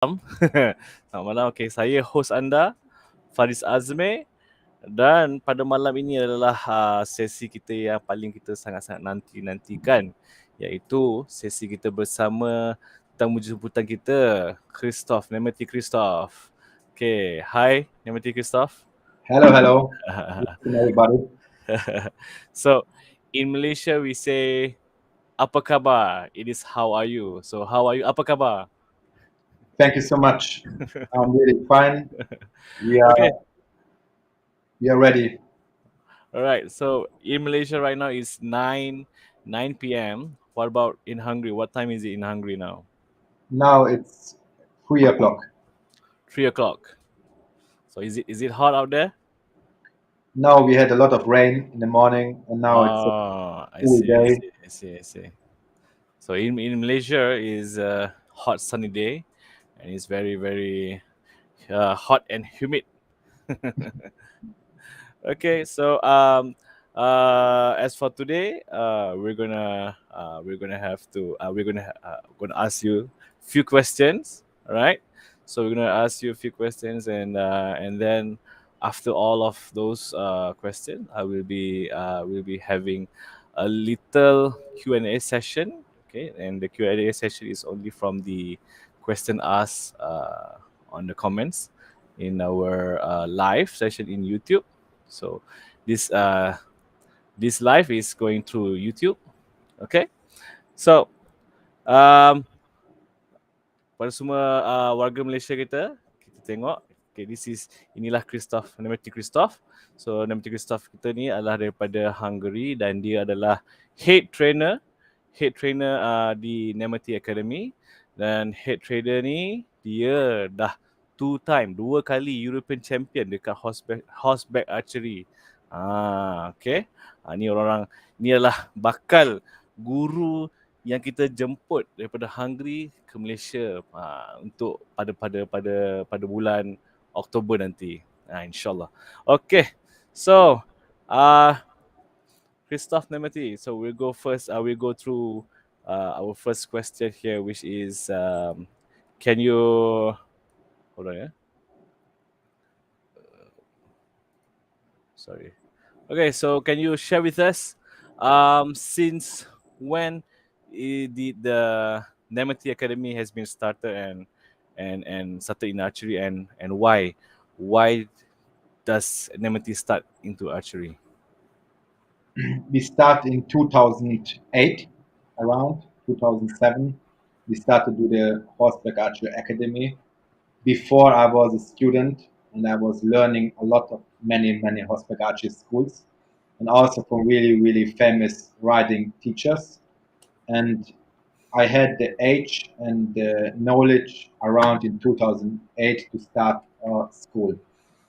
Selamat malam. Okay, saya host anda, Faris Azmi. Dan pada malam ini adalah sesi kita yang paling kita sangat-sangat nantikan, iaitu sesi kita bersama tamu jemputan kita, Nemethy Christoph. Okay, hi Nemethy Christoph. Hello, hello. Welcome everybody. So, in Malaysia we say, apa khabar? It is how are you? So, how are you? Apa khabar? Thank you so much. I'm really fine. We are Okay. we are ready. All right. So in Malaysia right now is 9 p.m. What about in Hungary? What time is it in Hungary now? Now it's 3 o'clock. 3 o'clock. So is it hot out there? Now we had a lot of rain in the morning, and now it's a Oh, I cool see, I day. see, I see, I see. So in Malaysia is a hot sunny day, and it's very very hot and humid. Okay, so as for today, we're gonna have to gonna ask you few questions. All right, so we're gonna ask you a few questions, and then after all of those questions, I will be having a little Q&A session. Okay, and the Q&A session is only from the question asked on the comments in our live session in YouTube. So this this live is going through YouTube. Okay. So um, pada semua warga Malaysia kita tengok. Okay, inilah Nemethy Christoph. So Nemethy Christoph kita ni adalah daripada Hungary dan dia adalah head trainer di Nemethy Academy, dan head trainer ni dia dah dua kali European champion dekat horseback archery. Okay. Ni adalah bakal guru yang kita jemput daripada Hungary ke Malaysia untuk pada bulan Oktober nanti. InsyaAllah. Okay. So, Christoph Nemethy. So we'll go first. We'll go through our first question here, which is, can you hold on? Yeah. Sorry. Okay. So can you share with us, since when the Nemethy Academy has been started and started in archery, and why does Nemethy start into archery? We start in 2008, around 2007. We started to do the Horseback Archery Academy. Before I was a student, and I was learning a lot of many horseback archery schools, and also from really famous riding teachers. And I had the age and the knowledge around in 2008 to start a school.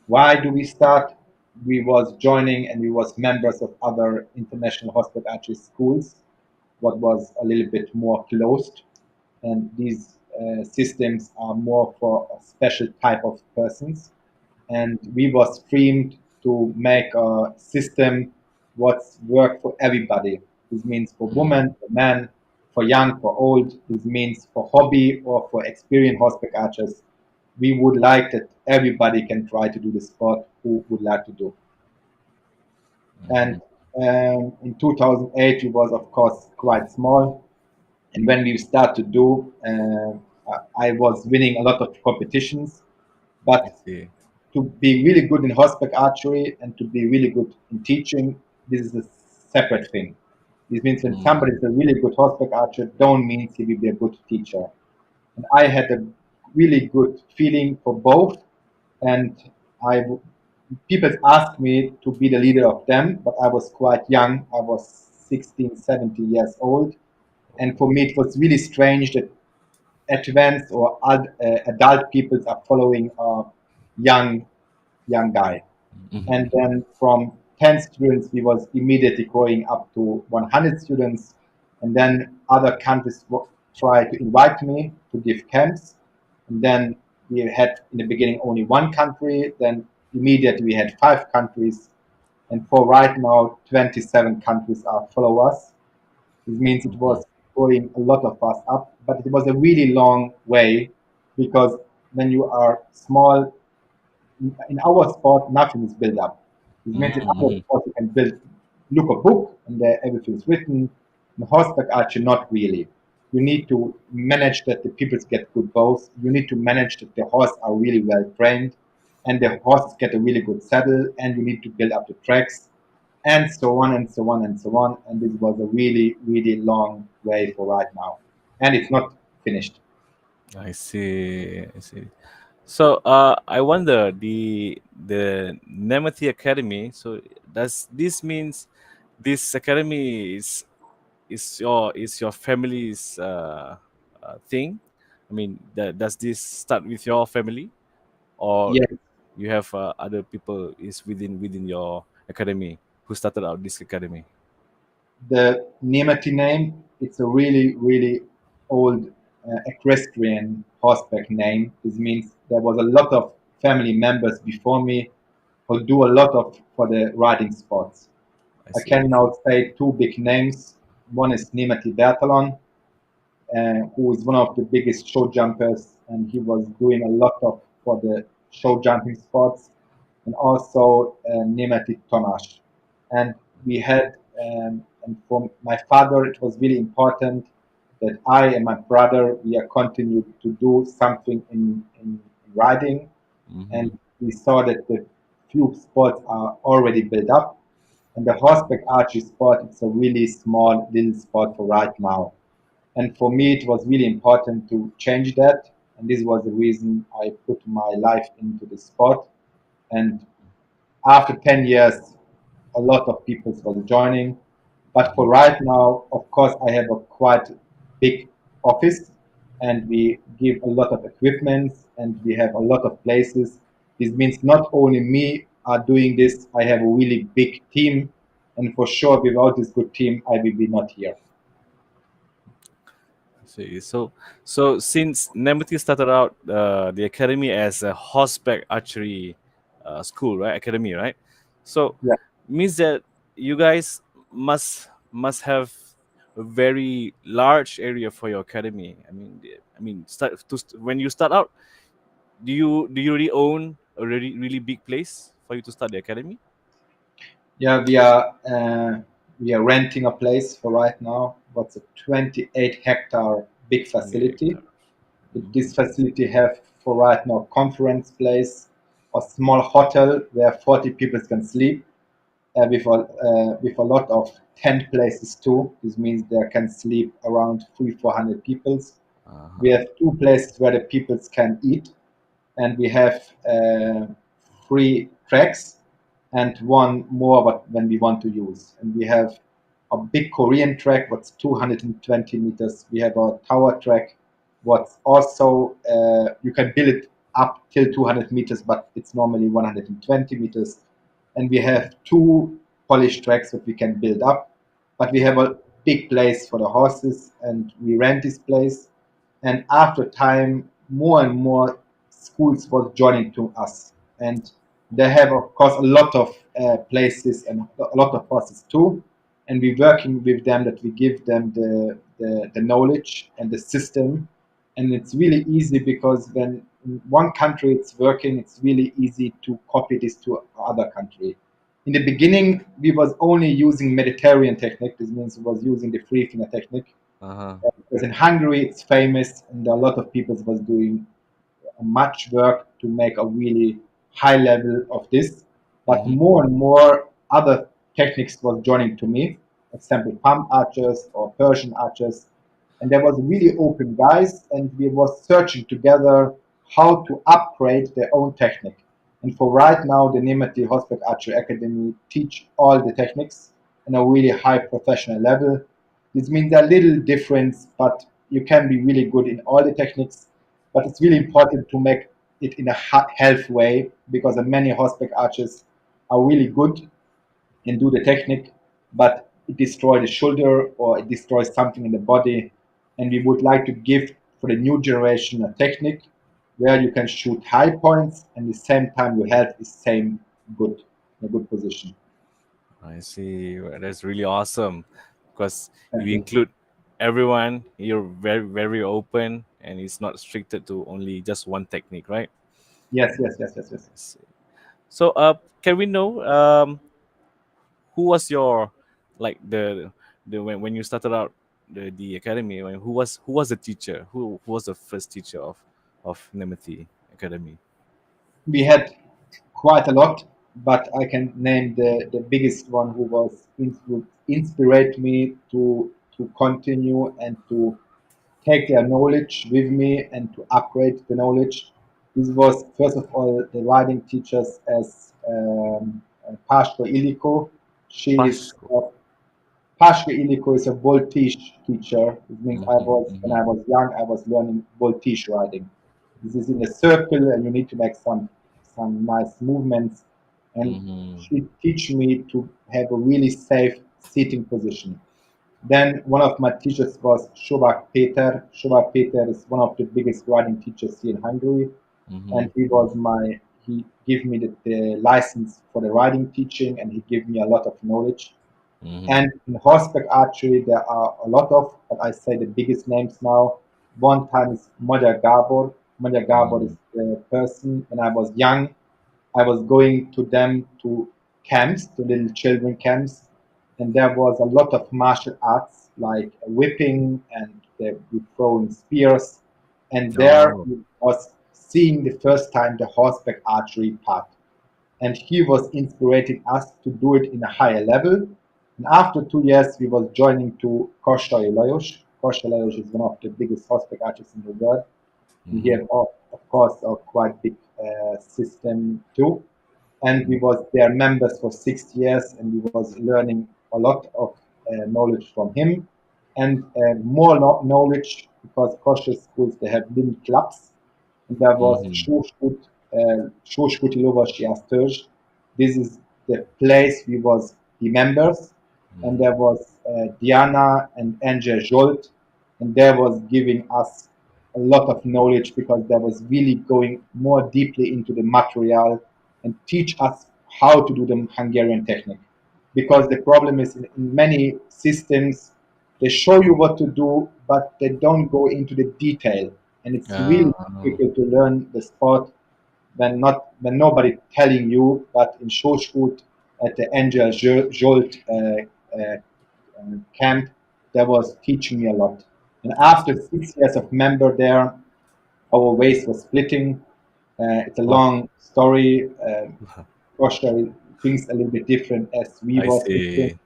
Why do we start? We was joining and we was members of other international horseback archery schools, what was a little bit more closed, and these systems are more for a special type of persons. And we was streamed to make a system what's work for everybody. This means for women, for men, for young, for old. This means for hobby or for experienced horseback archers. We would like that everybody can try to do the sport who would like to do. And in 2008, it was of course quite small. And when we start to do, I was winning a lot of competitions. But to be really good in horseback archery and to be really good in teaching, this is a separate thing. This means when somebody is a really good horseback archer, don't mean he will be a good teacher. And I had a really good feeling for both, and people asked me to be the leader of them, but I was quite young. I was 16, 17 years old, and for me it was really strange that advanced or adult people are following a young guy. And then from 10 students, we was immediately growing up to 100 students. And then other countries tried to invite me to give camps. And then we had in the beginning only one country. Then immediately we had 5 countries. And for right now, 27 countries are follow us. This means it was growing a lot of us up, but it was a really long way because when you are small, in our sport, nothing is built up. This means in other Mm-hmm. sports, you can look a book, and there everything is written. In horseback archery, not really. You need to manage that the people get good bows. You need to manage that the horse are really well trained, and the horses get a really good saddle, and you need to build up the tracks, and so on and so on and so on. And this was a really, really long way for right now, and it's not finished. I see. I see. So, I wonder the Nemethy Academy. So, does this means this academy is your family's thing? I mean, does this start with your family, or Yeah, you have other people is within your academy who started out this academy? the Nemethy name, it's a really, really old equestrian horseback name. This means there was a lot of family members before me who do a lot of for the riding sports. I I see. can now say two big names. One is Nemethy Bertalan, who is one of the biggest show jumpers, and he was doing a lot of for the show jumping sports, and also Nemethy Tomasz. And we had, and for my father, it was really important that I and my brother we are continued to do something in riding, Mm-hmm. and we saw that the few sports are already built up, and the horseback archery sport it's a really small little sport for right now. And for me, it was really important to change that. And this was the reason I put my life into the sport. And after 10 years, a lot of people was joining. But for Mm-hmm. right now, of course, I have a quite big office and we give a lot of equipment and we have a lot of places. This means not only me are doing this, I have a really big team. And for sure, without this good team, I will be not here. See, so since Nemethy started out the academy as a horseback archery school, right? Academy, right? So Yeah. means that you guys must have a very large area for your academy. I mean, when you start out, do you really own a really big place for you to start the academy? Yeah, we are renting a place for right now. What's a 28-hectare big 28 facility. hectares. This facility have for right now conference place, a small hotel where 40 people can sleep, with a lot of tent places too. This means there can sleep around 300-400 people. We Uh-huh. have two places where the people can eat, and we have three tracks and one more what when we want to use. And we have a big Korean track, what's 220 meters. We have a tower track, what's also you can build it up till 200 meters, but it's normally 120 meters. And we have two polished tracks that we can build up, but we have a big place for the horses, and we rent this place. And after time, more and more schools was joining to us, and they have of course a lot of places and a lot of horses too, and we're working with them that we give them the knowledge and the system. And it's really easy because when in one country it's working, it's really easy to copy this to other country. In the beginning we was only using Mediterranean technique. This means we was using the free finger technique, Uh-huh. because in Hungary it's famous and a lot of people was doing much work to make a really high level of this. But Mm-hmm. more and more other techniques was joining to me, example pump archers or Persian archers. And there was really open guys and we was searching together how to upgrade their own technique. And for right now, the Nemethy Horseback Archery Academy teach all the techniques on a really high professional level. This means there are little difference, but you can be really good in all the techniques. But it's really important to make it in a health way because many horseback archers are really good and do the technique, but it destroys the shoulder or it destroys something in the body. And we would like to give for the new generation a technique where you can shoot high points and at the same time your health is same good in a good position. I see. Well, that's really awesome because Thank you you. include everyone. You're very very open, and it's not restricted to only just one technique, right? Yes, yes, yes, yes, yes. I see. So, can we know who was your like the when you started out the academy? Who was the teacher? Who was the first teacher of Nemethy Academy? We had quite a lot, but I can name the biggest one who was inspired me to continue and to take their knowledge with me and to upgrade the knowledge. This was first of all the riding teachers as Pastor Iliko. She is Pashko. Pastor Iliko is a voltige teacher. It means I Mm-hmm, was when mm-hmm, I was young, I was learning voltige riding. This is in a circle, and you need to make some nice movements. And mm-hmm, she teach me to have a really safe sitting position. Then one of my teachers was Shobak Peter. Shobak Peter is one of the biggest riding teachers here in Hungary, mm-hmm, and he gave me the license for the riding teaching, and he gave me a lot of knowledge. mm-hmm, And in horseback archery, there are a lot of, but I say the biggest names now. One time is Magyar Gabor. Magyar Gabor mm-hmm, is the person when I was young. I was going to them to camps, to little children camps, and there was a lot of martial arts like whipping and we throwing spears. And there oh, was seeing the first time the horseback archery part, and he was inspiring us to do it in a higher level. And after 2 years, we was joining to Koshtai Lajos. Koshtai Lajos is one of the biggest horseback archers in the world. And he mm-hmm, have, of course, a quite big system too. And we was their members for 6 years, and we was learning a lot of knowledge from him, and more knowledge because cautious schools they have little clubs, and there was mm-hmm, Sóskuti Lovasi Esztös. This is the place we was the members, and mm-hmm. there was Diana and Angel Jolt, and they was giving us a lot of knowledge because they was really going more deeply into the material and teach us how to do the Hungarian technique. Because the problem is in many systems, they show you what to do, but they don't go into the detail. And it's really Uh, difficult to learn the sport when nobody telling you. But in Schoolschuld at the Angel Jolt camp, that was teaching me a lot. And I after see. 6 years of member there, our ways was splitting. It's a Oh, long story. Russia thinks a little bit different as we I was thinking. see.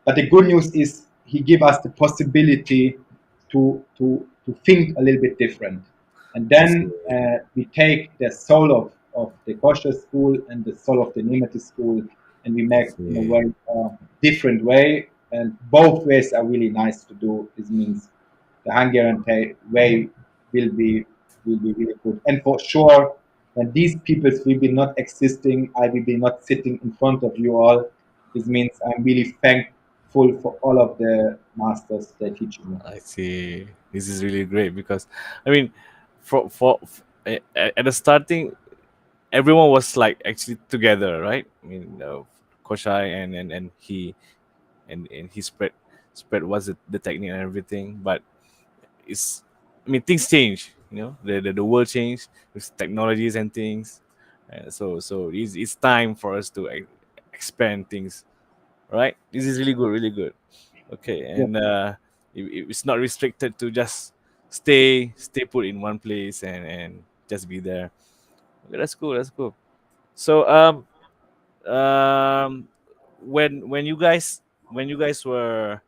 But the good news is he give us the possibility to think a little bit different. And I see. then we take the soul of the kosher school and the soul of the Nemethy school, and we I make in a see. way different way. And both ways are really nice to do. This means the Hungarian way will be will be really good. And for sure, when these peoples will be not existing, I will be not sitting in front of you all. This means I'm really thankful for all of the masters they teach me. I see. This is really great because, I mean, at the starting, everyone was like actually together, right? I mean, Koshai and he and he spread what's the technique and everything, but it's I mean things change, the world changed with technologies and things, so it's time for us to expand things, right? This is really good. Okay, Yes, and it's not restricted to just stay put in one place and just be there. Okay, that's cool. That's cool. So um when you guys were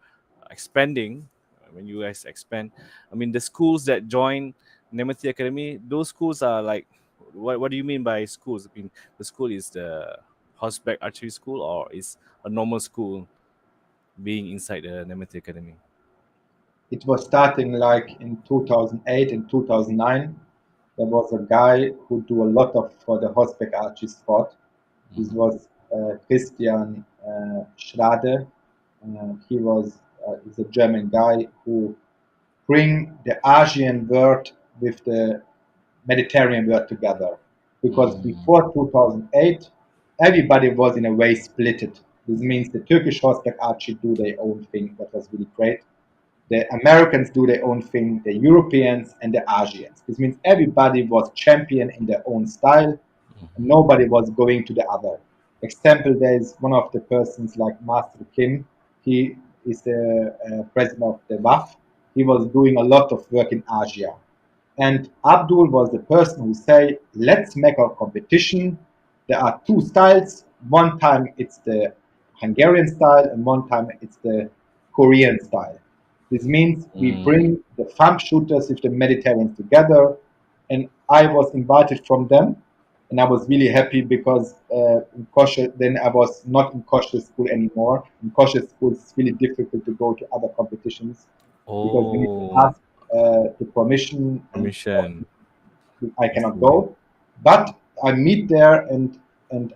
expanding, when you guys expand, I mean the schools that join Nemethy Academy, those schools are like, what do you mean by schools? I mean, the school is the horseback archery school, or is a normal school being inside the Nemethy Academy? it was starting like in 2008 and 2009. There was a guy who do a lot of for the horseback archery sport. This Mm-hmm. was Christian Schrade. He's a German guy who bring the Asian world with the Mediterranean world together. Because Mm-hmm. before 2008, everybody was in a way splitted. This means the Turkish horseback archery do their own thing. That was really great. The Americans do their own thing, the Europeans and the Asians. This means everybody was champion in their own style, and Mhm. nobody was going to the other. Example, there is one of the persons like Master Kim. He is the president of the WAF. He was doing a lot of work in Asia. And Abdul was the person who say, let's make a competition. There are two styles. One time it's the Hungarian style, and one time it's the Korean style. This means we Mm. bring the thumb shooters with the Mediterraneans together, and I was invited from them, and I was really happy because in kosher, then I was not in kosher school anymore. In kosher school, it's really difficult to go to other competitions because you need to Oh, ask the permission, and permission. I I cannot see. go. But I meet there, and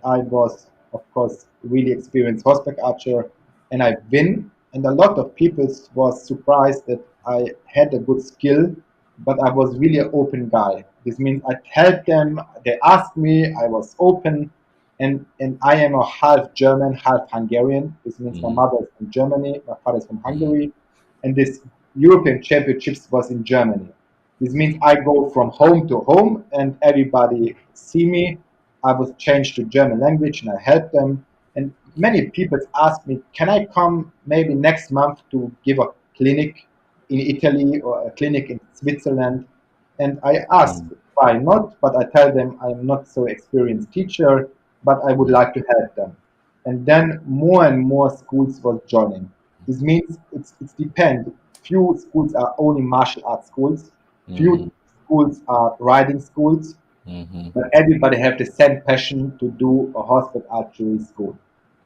I was of course really experienced horseback archer, and I win. And a lot of people was surprised that I had a good skill, but I was really an open guy. This means I helped them. They asked me. I was open, and I am a half German, half Hungarian. This means my Mm-hmm. mother is from Germany, my father is from Mm-hmm. Hungary, and this European Championships was in Germany. This means I go from home to home and everybody see me. I was changed to German language and I help them. And many people ask me, can I come maybe next month to give a clinic in Italy or a clinic in Switzerland? And I ask, Mm-hmm. why not? But I tell them I'm not so experienced teacher, but I would like to help them. And then more and more schools was joining. This means it's depend. Few schools are only martial arts schools. Mm-hmm. Few schools are riding schools, Mm-hmm. but everybody have the same passion to do a horseback archery school.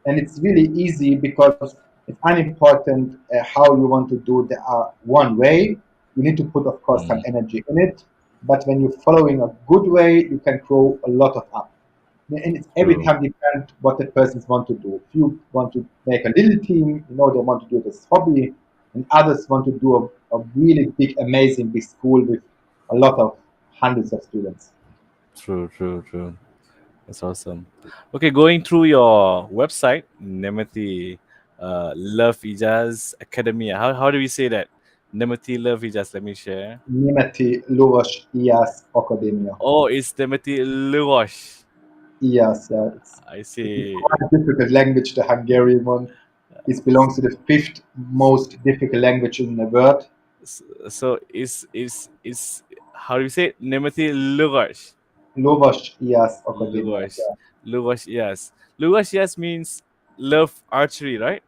And it's really easy because it's unimportant how you want to do. There are one way. You need to put, of course, some Mm-hmm. energy in it. But when you're following a good way, you can grow a lot of up. And it's every True. time depends what the persons want to do. If you want to make a little team, they want to do this hobby, and others want to do a really big, amazing big school with a lot of hundreds of students. True. True. True. That's awesome. Okay, going through your website, Nemethy Love Ijaz Academy. How do we say that? Nemethy Love Ijaz. Let me share. Nemethy Lovas IAS Academia. Oh, it's Nemethy Lugosh. IAS, I it's see. quite a difficult language, the Hungarian one. It belongs to the fifth most difficult language in the world. So is how do you say it? Nemethy Lugosh. Lovas IAS Academia. Lugosh. Lugosh, yes. Lugosh, yes means love archery, right?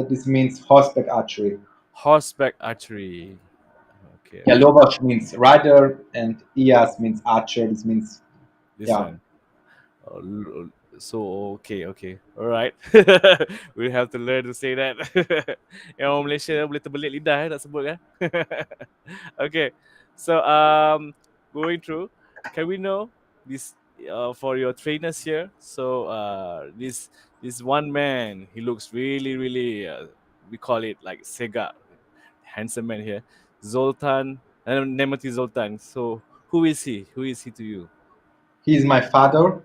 This means horseback archery. Horseback archery. Okay, Yeah, okay. Lovash means rider, and IAS means archer. This means, This yeah, one. Oh, so okay, okay, all right. We have to learn to say that. Yang orang Malaysia boleh terbelit lidah nak sebut kan. Okay, so going through, can we know this for your trainers here? So this one man, he looks really really. We call it like Sega, handsome man here, Zoltan, Nemethy Zoltan. So who is he? Who is he to you? he is my father,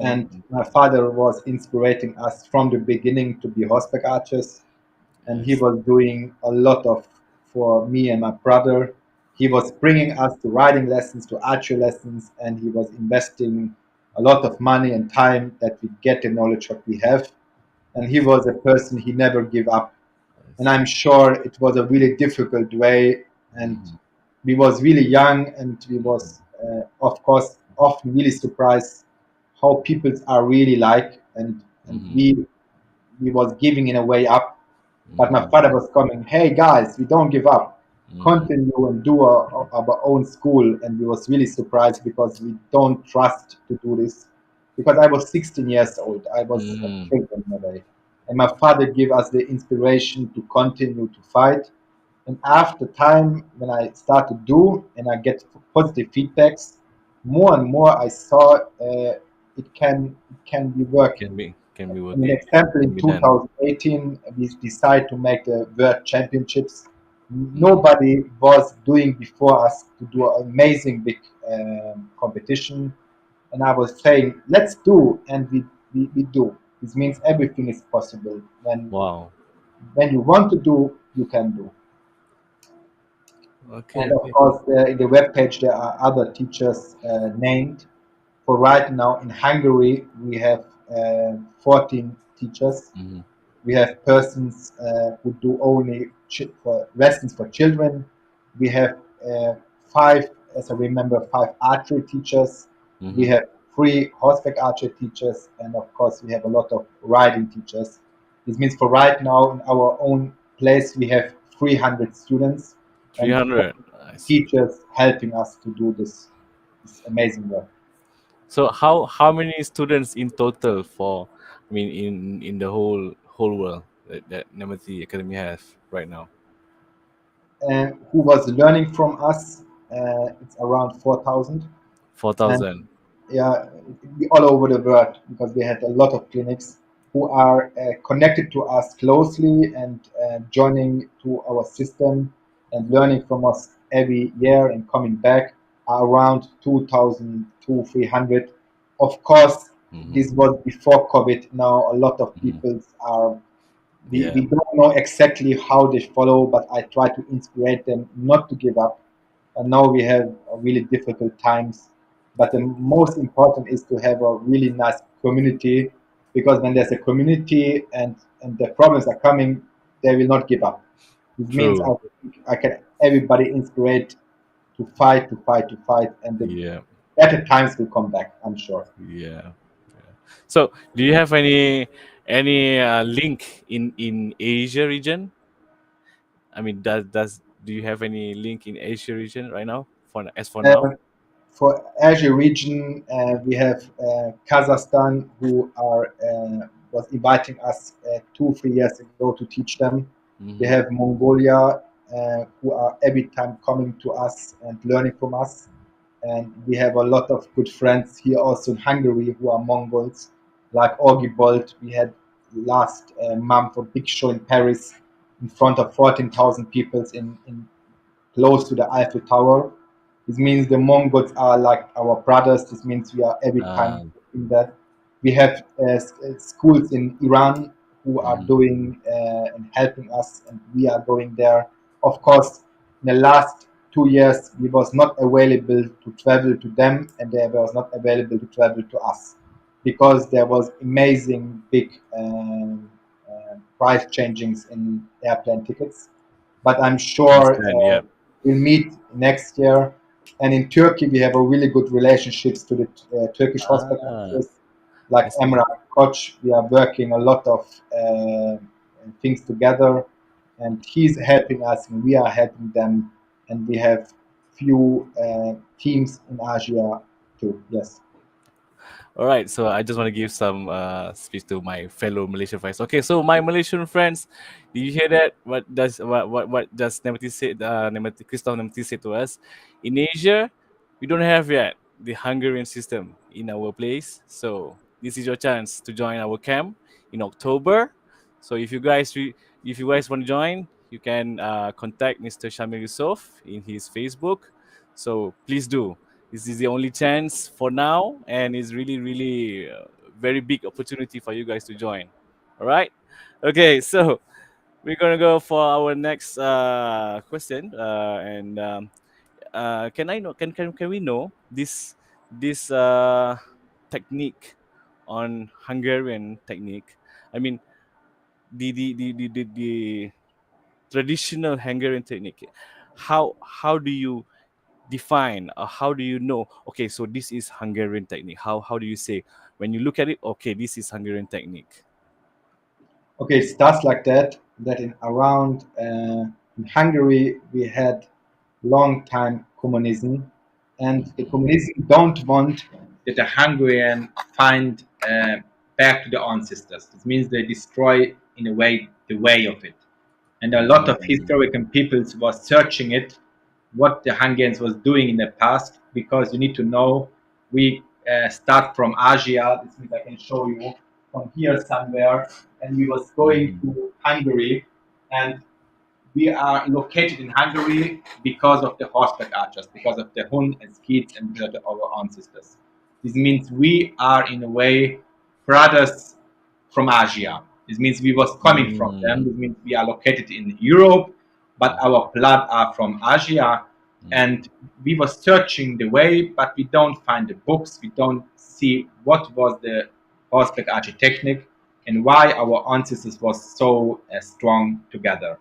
and Mm-hmm. my father was inspiring us from the beginning to be horseback archers, and he Yes. was doing a lot of for me and my brother. He was bringing us to riding lessons, to archery lessons, and he was investing a lot of money and time that we get the knowledge that we have. And he was a person he never give up, and Yes. I'm sure it was a really difficult way. And Mm-hmm. we was really young, and we was of course often really surprised how people are really like, and Mm-hmm. we was giving in a way up, but my Mm-hmm. father was coming, hey guys, we don't give up, Mm-hmm. continue and do our own school. And we was really surprised because we don't trust to do this, because I was 16 years old, I was a Mm-hmm. kid in a way, and my father gave us the inspiration to continue to fight. And after time, when I start to do and I get positive feedbacks, more and more I saw it can be working. Can be In an working. example, Can in be done. 2018, we decided to make the World Championships. Mm-hmm. Nobody was doing before us to do an amazing big competition. And I was saying, let's do, and we do. This means everything is possible. When Wow. when you want to do, you can do. Okay, And of okay. course, in the web page there are other teachers named. For right now in Hungary, we have 14 teachers. Mm-hmm. We have persons who do only for lessons for children. We have five, as I remember, five archery teachers. We Mm-hmm. have three horseback archery teachers, and of course, we have a lot of riding teachers. This means for right now, in our own place, we have 300 students and 300. I see. teachers helping us to do this amazing work. So how many students in total for, I mean, in the whole world that Nemethy Academy has right now? Who was learning from us? It's around 4,000. And 4,000. yeah, all over the world because we had a lot of clinics who are connected to us closely and joining to our system and learning from us every year and coming back are around 2,000 to 300. Of course, Mm-hmm. this was before COVID. Now a lot of Mm-hmm. people are Yeah. we don't know exactly how they follow, but I try to inspire them not to give up. And now we have really difficult times, but the most important is to have a really nice community because when there's a community and the problems are coming, they will not give up. This means True. I can everybody inspire to fight, to fight, to fight, and the Yeah. better times will come back. I'm sure. Yeah. So, do you have any link in Asia region? I mean, does do you have any link in Asia region right now? For as for now. Um, for Asia region, we have Kazakhstan who are was inviting us 2 3 years ago to teach them. We Mm-hmm. have Mongolia who are every time coming to us and learning from us. And we have a lot of good friends here also in Hungary who are Mongols, like Orgi Bolt. We had last month a big show in Paris in front of 14,000 people in close to the Eiffel Tower. This means the Mongols are like our brothers. This means we are every time Um, in that. We have schools in Iran who are mhm. doing and helping us, and we are going there. Of course, in the last 2 years, we was not available to travel to them, and they was not available to travel to us because there was amazing big price changings in airplane tickets. But I'm sure Understand? Yeah. we'll meet next year. And in Turkey, we have a really good relationships to the Turkish horseback Ah, archers, like I see. Emrah Koç. We are working a lot of things together, and he's helping us, and we are helping them. And we have few teams in Asia too. Yes. All right, so I just want to give some speech to my fellow Malaysian friends. Okay, so my Malaysian friends, did you hear that? What does Nemethy said? Christoph Nemethy said to us, in Asia, we don't have yet the Hungarian system in our place. So this is your chance to join our camp in October. So if you guys want to join, you can contact Mr. Shamil Yusuf in his Facebook. So please do. This is the only chance for now, and it's really very big opportunity for you guys to join. All right. Okay, so we're gonna go for our next question, and can I know? Can we know this technique on Hungarian technique? I mean, the traditional Hungarian technique. How do you define, or how do you know, okay, so this is Hungarian technique? How do you say when you look at it, okay, this is Hungarian technique? Okay, it starts like that. That in around in Hungary we had long time communism, and the Mhm. communism don't want that the Hungarian find back to their ancestors. This means they destroy in a way the way of it, and a lot of Mm. historical peoples was searching it, what the Hungarians was doing in the past, because you need to know we start from Asia. This means I can show you from here somewhere, and we was going Mhm. to Hungary, and we are located in Hungary because of the horseback archers, because of the Hun and Skeets and because of our ancestors. This means we are in a way brothers from Asia. This means we was coming from them. Mm. This means we are located in Europe. but our blood are from Asia, and we were searching the way, but we don't find the books. We don't see what was the horseback archery technique and why our ancestors was so strong together.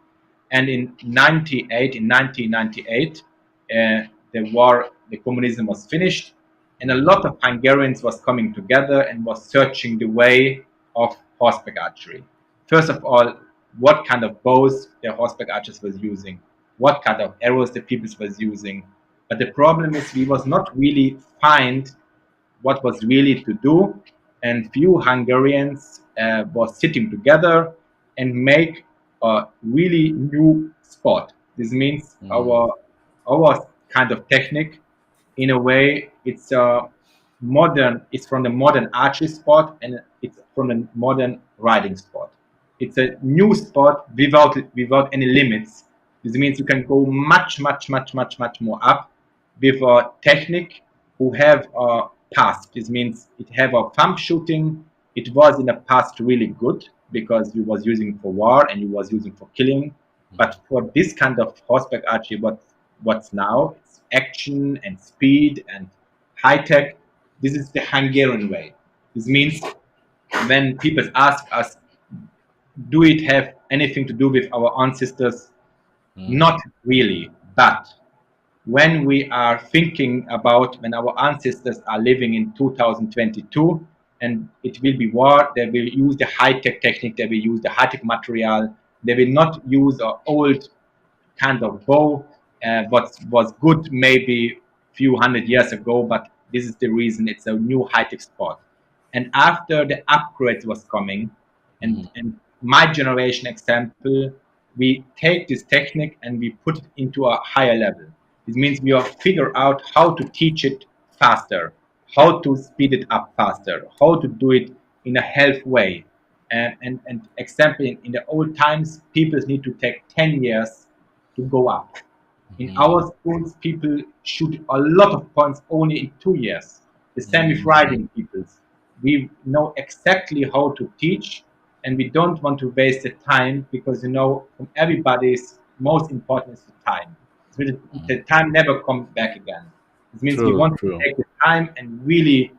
And in 1998, the war, the communism was finished, and a lot of Hungarians was coming together and was searching the way of horseback archery. First of all, what kind of bows the horseback archers was using, what kind of arrows the people was using. But the problem is we was not really find what was really to do, and few Hungarians was sitting together and make a really new sport. This means our kind of technique, in a way, it's a modern. It's from the modern archery sport, and it's from the modern riding sport. It's a new sport without any limits. This means you can go much more up with a technique who have a past. This means it have a thumb shooting. It was in the past really good because you was using for war and you was using for killing. But for this kind of horseback archery, what's now, it's action and speed and high tech. This is the Hungarian way. This means when people ask us, do it have anything to do with our ancestors? Not really, but when we are thinking about when our ancestors are living in 2022 and it will be war, they will use the high-tech technique, they will use the high-tech material, they will not use an old kind of bow, what was good maybe few hundred years ago, but this is the reason it's a new high-tech sport. And after the upgrades was coming, and my generation example, we take this technique and we put it into a higher level. This means we are figure out how to teach it faster, how to speed it up faster, how to do it in a health way. And example, in the old times, people need to take 10 years to go up. In our schools, people shoot a lot of points only in 2 years. The same with riding people. We know exactly how to teach, and we don't want to waste the time because from everybody's most important is the time. So the time never comes back again. This means we True, want to true. take the time and really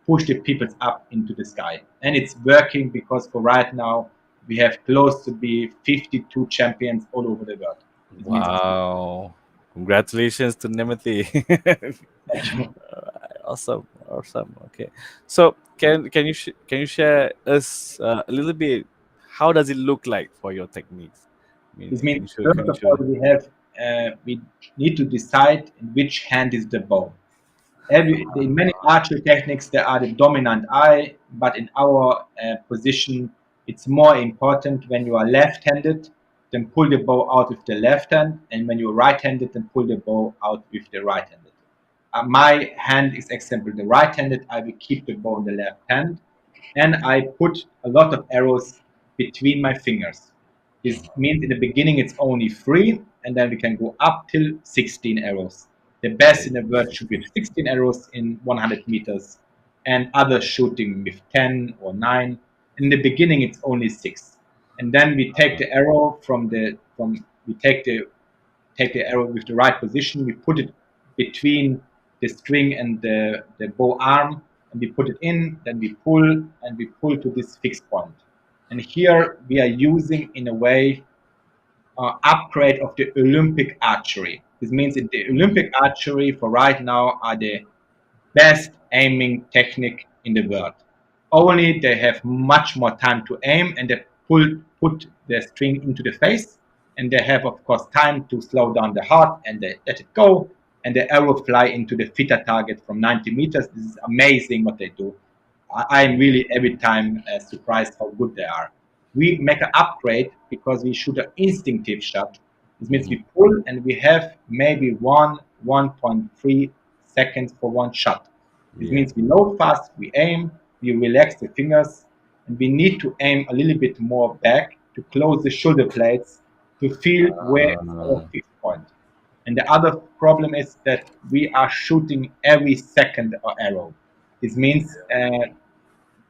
push the people up into the sky. And it's working because for right now we have close to be 52 champions all over the world. It means it's Wow. Congratulations to Nemethy. actually, Awesome, awesome. Okay, so can you share us a little bit? How does it look like for your techniques? I mean, this means first can you of all show? we need to decide in which hand is the bow. In many archery techniques there are the dominant eye, but in our position it's more important when you are left-handed, then pull the bow out with the left hand, and when you're right-handed, then pull the bow out with the right-handed. My hand is example the right-handed. I will keep the bow in the left hand, and I put a lot of arrows between my fingers. This means in the beginning it's only three, and then we can go up till 16 arrows. The best in the world shoot with 16 arrows in 100 meters, and others shooting with 10 or 9. In the beginning it's only six, and then we take the arrow from we take the arrow with the right position. We put it between the string and the bow arm, and we put it in. Then we pull, and we pull to this fixed point. And here we are using, in a way, upgrade of the Olympic archery. This means that the Olympic archery for right now are the best aiming technique in the world. Only they have much more time to aim, and they put the string into the face, and they have of course time to slow down the heart, and they let it go, and the arrow fly into the fitter target from 90 meters. This is amazing what they do. I'm really every time surprised how good they are. We make an upgrade because we shoot an instinctive shot. This means we pull and we have maybe 1.3 seconds for one shot. This Yeah. means we load fast, we aim, we relax the fingers, and we need to aim a little bit more back to close the shoulder blades to feel where is our fixed point. And the other problem is that we are shooting every second an arrow. This means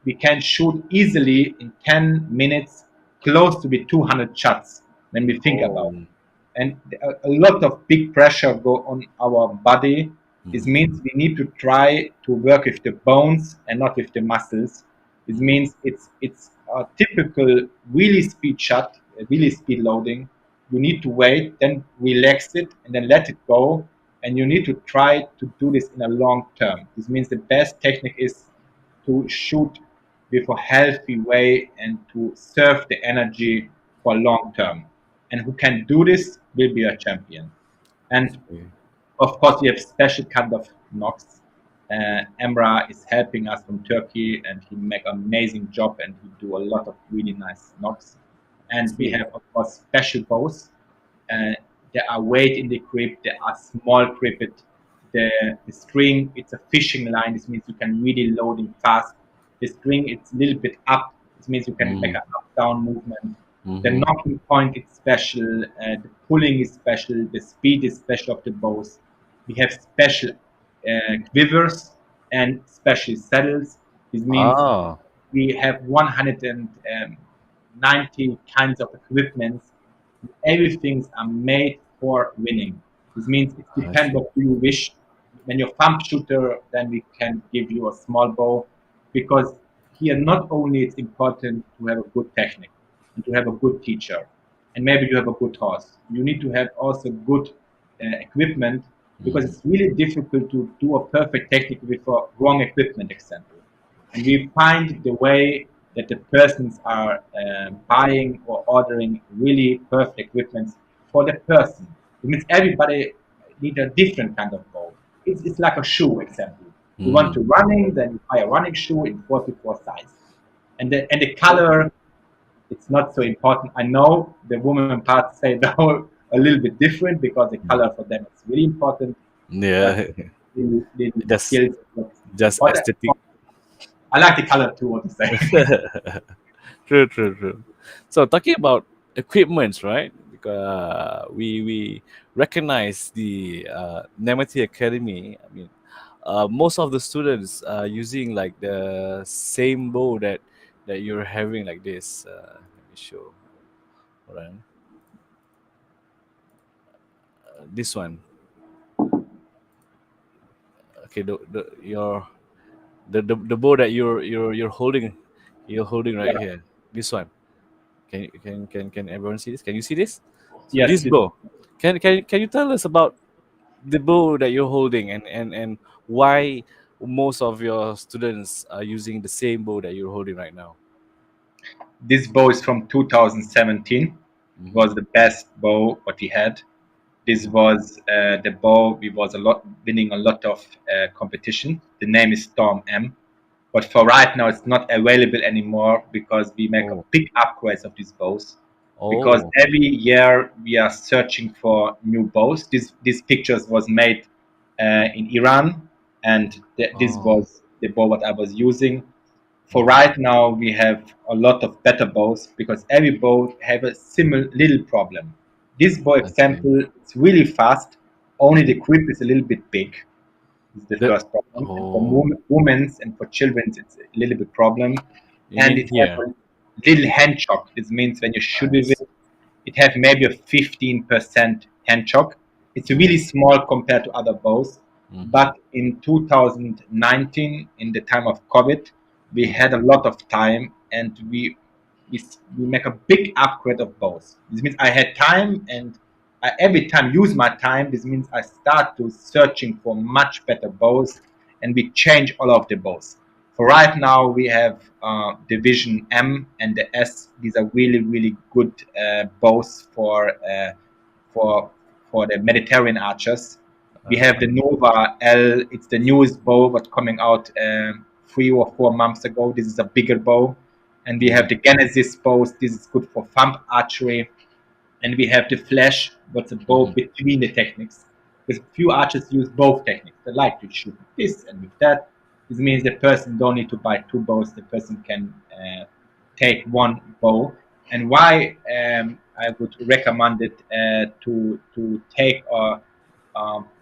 we can shoot easily in 10 minutes close to be 200 shots when we think about Oh, it. and a lot of big pressure go on our body. This Mm-hmm. means we need to try to work with the bones and not with the muscles. This Mm-hmm. means it's a typical wheelie speed shot, wheelie speed loading. You need to wait, then relax it, and then let it go. And you need to try to do this in a long term. This means the best technique is to shoot with a healthy way and to serve the energy for long term. And who can do this will be a champion. And Okay. of course, we have special kind of knocks. Emrah is helping us from Turkey, and he make amazing job, and he do a lot of really nice knocks. And we See. have, of course, special bows. Uh, there are weight in the grip. There are small grip. The string, it's a fishing line. This means you can really load it fast. The string, it's a little bit up. This means you can make Mm. an up-down movement. The Mm-hmm. knocking point is special. The pulling is special. The speed is special of the bows. We have special quivers and special saddles. This means Ah, we have 190 kinds of equipment. Everything's are made for winning. This means it I depends see. what you wish. When you're thumb shooter, then we can give you a small bow, because here not only it's important to have a good technique and to have a good teacher, and maybe you have a good horse. You need to have also good equipment, because Mm. it's really difficult to do a perfect technique with a wrong equipment example. And we find the way that the persons are buying or ordering really perfect equipment for the person. It means everybody need a different kind of bow. It's like a shoe example. You want to Mm. running, then you buy a running shoe in 44 size. And the color, it's not so important. I know the woman part say now a little bit different, because the Mm. color for them is really important, but Yeah, the just skills is not just important. aesthetic. I like the color too, what to say. True, true, true. So talking about equipments, right? Because we recognize the Nemethy Academy. I mean, most of the students are using like the same bow that you're having like this. Let me show. Hold on. This one. Okay, the bow that you're holding right Yeah. here. This one. Can everyone see this? Can you see this? So Yes, this this, bow. Can you tell us about the bow that you're holding, and why most of your students are using the same bow that you're holding right now? this bow is from 2017. It Mm-hmm. was the best bow what we had. This Mm-hmm. was the bow we was a lot winning a lot of competition. The name is Storm M. But for right now, it's not available anymore, because we make a Oh, big upgrades of these bows. Because oh, every year we are searching for new bows. These pictures was made in Iran, and this oh, was the bow what I was using. For mm-hmm. right now, we have a lot of better bows, because every bow have a similar little problem. This bow I see. example, it's really fast. Only the grip is a little bit big. Is the The first problem. And for oh, women's and for children's, it's a little bit problem. you And mean it has here? a little hand shock. This means when you shoot I with see. it have maybe a 15% hand shock. It's really Mm, small compared to other bows. mm-hmm. But in 2019, in the time of COVID, we Mm-hmm. had a lot of time, and we make a big upgrade of bows. This means I had time, and I every time use my time. This means I start to searching for much better bows, and we change all of the bows. For right now, we have Division M and the S. These are really, really good bows for for the Mediterranean archers. We have the Uh, Nova L. It's the newest bow that's coming out 3 or 4 months ago. This is a bigger bow, and we have mm, the Genesis bows. This is good for thumb archery, and we have the flash, what's a bow mm-hmm. between the techniques. Because few archers use both techniques. They like to shoot with this and with that. This means the person don't need to buy two bows. The person can take one bow. And why I would recommend it to take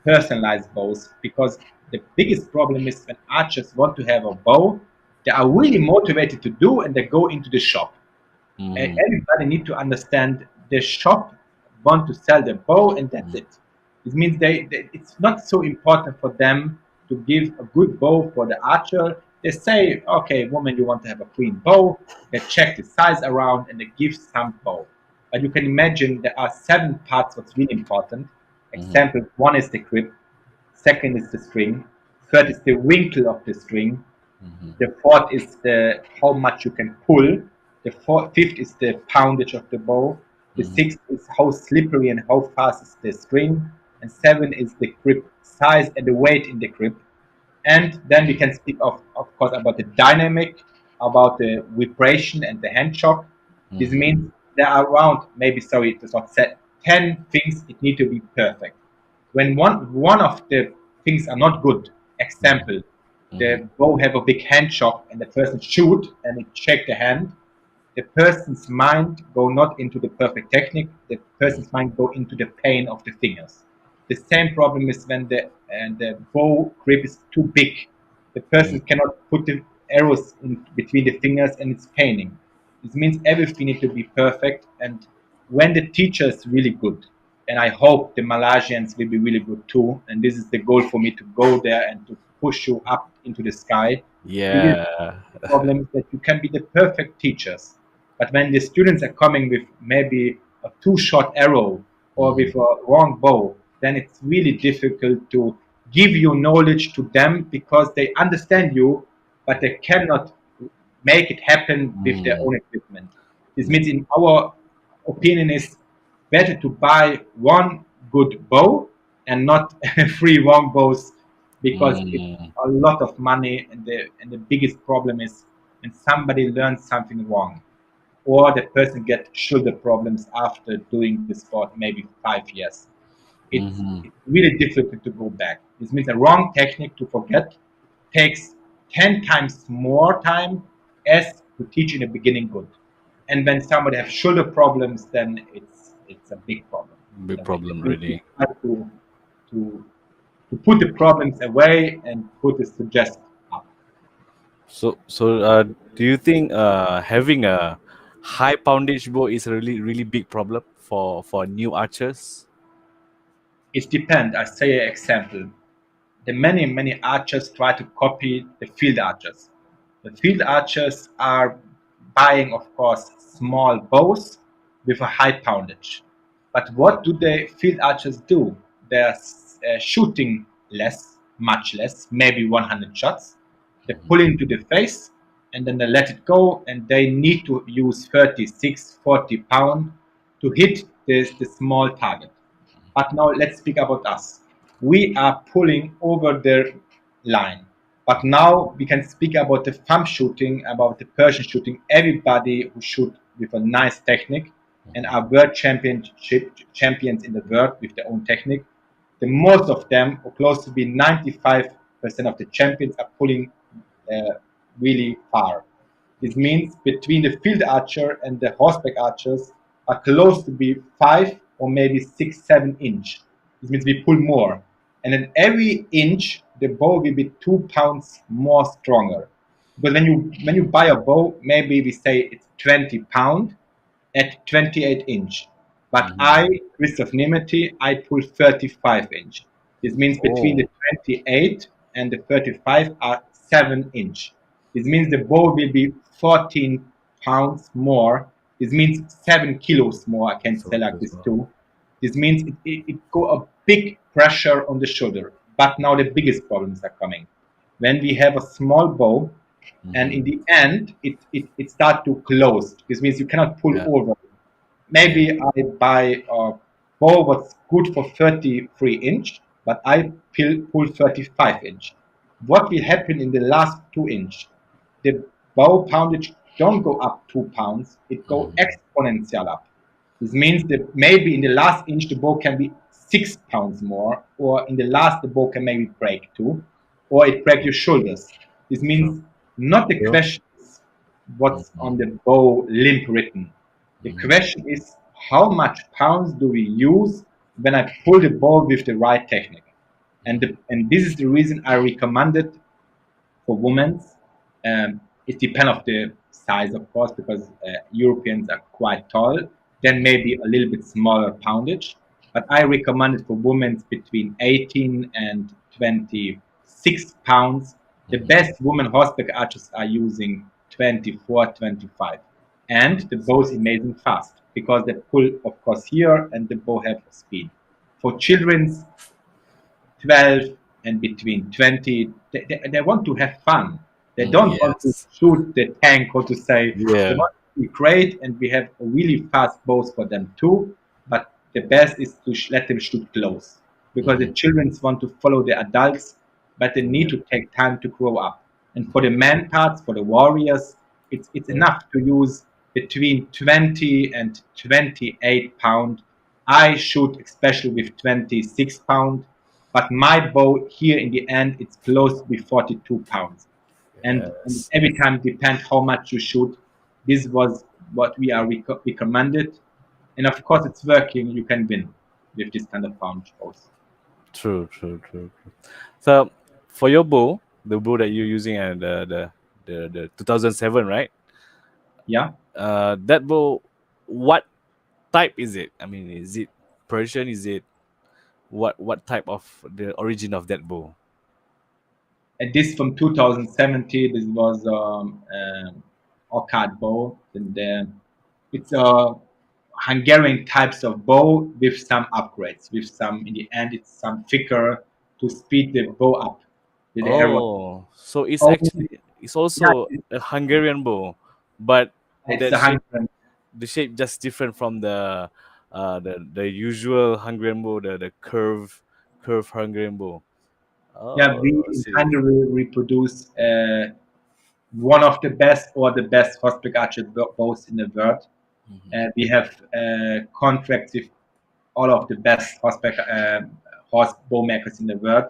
personalized bows, because the biggest problem is when archers want to have a bow, they are really motivated to do, and they go into the shop. Mm, Everybody need to understand the shop want to sell their bow, and that's it. It means it's not so important for them to give a good bow for the archer. They say, okay, woman, you want to have a clean bow. They check the size around and they give some bow. But you can imagine there are 7 parts what's really important. Mhm. Example, one is the grip, second is the string, third is the wrinkle of the string, Mhm. the fourth is the how much you can pull. Fifth is the poundage of the bow. The Mhm. sixth is how slippery and how fast is the string. And seven is the grip size and the weight in the grip. And then we can speak of course about the dynamic, about the vibration and the hand shock. This Mhm. means there are around maybe sorry it was not said 10 things it need to be perfect. When one of the things are not good, Mhm. example, Mhm. the bow have a big hand shock and the person shoot and it shake the hand, the person's mind go not into the perfect technique, the Mhm. person's mind go into the pain of the fingers. The same problem is when the bow grip is too big. The person Mhm. cannot put the arrows in between the fingers and it's paining. This means everything needs to be perfect, and when the teacher is really good, and I hope the Malaysians will be really good too, and this is the goal for me to go there and to push you up into the sky. You will Yeah. problem is that you can be the perfect teachers, but when the students are coming with maybe a too short arrow or Mhm. with a wrong bow, then it's really difficult to give you knowledge to them because they understand you, but they cannot make it happen with their Mm. own equipment. This means, in our opinion, is better to buy one good bow and not three wrong bows because it's Mm. a lot of money, and the biggest problem is when somebody learns something wrong or the person gets shoulder problems after doing the sport maybe 5 years. Mhm. It's really difficult to go back. This means a wrong technique to forget takes 10 times more time as to teach in the beginning good. And when somebody has shoulder problems, then it's a big problem. It's Big a big. problem, We really. try to to put the problems away and put the suggest up. So, do you think having a high poundage bow is a really big problem for new archers? It depends. I say an example. The many archers try to copy the field archers. The field archers are buying, of course, small bows with a high poundage. But what do the field archers do? They're shooting less, much less, maybe 100 shots. They pull into the face and then they let it go, and they need to use 36, 40 pound to hit the small target. But now let's speak about us. We are pulling over the line. But now we can speak about the thumb shooting, about the Persian shooting. Everybody who shoot with a nice technique and are world championship champions in the world with their own technique. The most of them, or close to be 95% of the champions, are pulling uh, really far. This means between the field archer and the horseback archers are close to be 5 or maybe 6, 7 inch. This means we pull more. And in every inch, the bow will be 2 pounds more stronger. Because when you buy a bow, maybe we say it's 20 pound at 28 inch. But Mhm. I, Christoph Nemethy, I pull 35 inch. This means between the Oh, 28 and the 35 are 7 inch. This means the bow will be 14 pounds more. This means 7 kilos more. I can so say like close this now. too. This means it go a big pressure on the shoulder. But now the biggest problems are coming. When we have a small bow, and in Mhm. the end it start to close. This means you cannot pull Yeah, over. yeah. Maybe I buy a bow what's good for 33 inch, but I pull 35 inch. What will happen in the last 2 inch? The bow poundage don't go up 2 pounds, it go Mhm. exponential up. This means that maybe in the last inch the bow can be 6 pounds more, or in the last the bow can maybe break too, or it break your shoulders. This True. means not the True. question is what's Mhm. on the bow limp written. The Mhm. question is how much pounds do we use when I pull the bow with the right technique? And this is the reason I recommended for women. It depends of the size, of course, because Europeans are quite tall. then maybe a little bit smaller poundage. But I recommend it for women between 18 and 26 pounds. The best women horseback archers are using 24, 25. And the bow is amazing fast because they pull, of course, here and the bow have speed. For children's 12 and between 20, they want to have fun. They don't want to Yes. shoot the tank or to say, they Yeah. want to be great, and we have a really fast bows for them too. But the best is to let them shoot close because the children want to follow the adults, but they need Yeah. to take time to grow up. And for the man parts, for the warriors, it's Yeah. enough to use between 20 and 28 pound. I shoot especially with 26 pound, but my bow here in the end it's close to be 42 pounds. And Yes. every time depends how much you shoot. This was what we are recommended, and of course it's working. You can win with this kind of pound bows. True. True. True. True. So, for your bow, the bow that you're using and the 2007, right? Yeah. That bow, what type is it? I mean, is it Persian? Is it what type of the origin of that bow? And this from 2017. This was Orchard bow, and it's a Hungarian types of bow with some upgrades. With some in the end, it's some thicker to speed the bow up with the arrow. Oh, so it's Oh, actually it's yeah, also a Hungarian bow, but it's that the shape Hungarian. the shape just different from the usual Hungarian bow, the curve Hungarian bow. Yeah, we Oh, I in see. Hungary reproduce one of the best or the best horseback archer bows in the world. We have contracts with all of the best horseback horse bow makers in the world,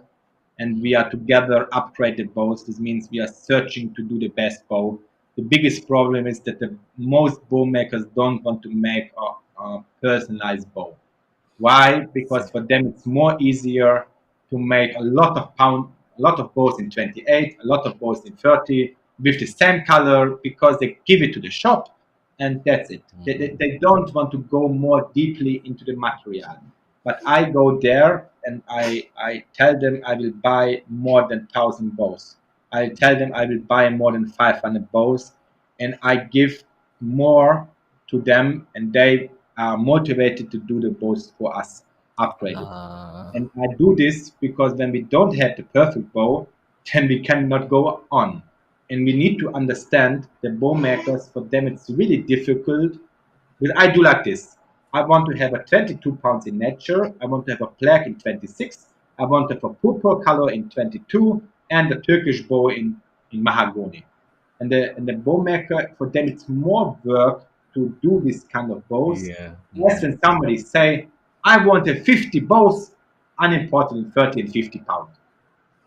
and we are together upgrade the bows. This means we are searching to do the best bow. The biggest problem is that the most bow makers don't want to make a personalized bow. Why? See. Because for them it's more easier to make a lot of bows in 28, a lot of bows in 30 with the same color because they give it to the shop and that's it. They don't want to go more deeply into the material. But I go there and I tell them I will buy more than 1,000 bows. I tell them I will buy more than 500 bows, and I give more to them, and they are motivated to do the bows for us upgraded. Uh, And I do this because when we don't have the perfect bow, then we cannot go on. And we need to understand the bow makers, for them it's really difficult. Because I do like this. I want to have a 22 pounds in nature. I want to have a black in 26. I want to have a purple color in 22 and a Turkish bow in mahogany. And the bow maker, for them it's more work to do this kind of bows. yeah. Yes, when somebody say, I want a 50 bows, unimportant in 30 and 50 pounds.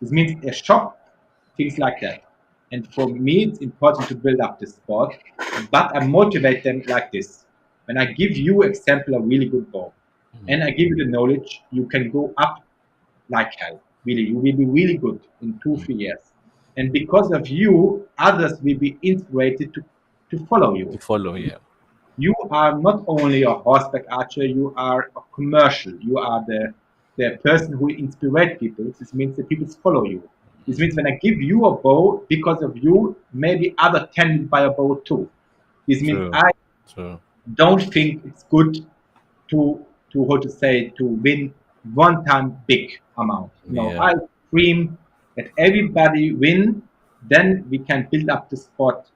This means a shop, things like that. And for me, it's important to build up the sport, but I motivate them like this. When I give you example a really good bow, and I give you the knowledge, you can go up like hell. Really, you will be really good in 2 3 years. And because of you, others will be inspired to follow To you. follow, yeah. You are not only a horseback archer, you are a commercial. You are the person who inspires people. This means that people follow you. This means when I give you a bow, because of you, maybe other 10 will buy a bow too. This means True. I True. don't think it's good to how to say to win one time big amount. No, Yeah. I dream that everybody win, then we can build up the sport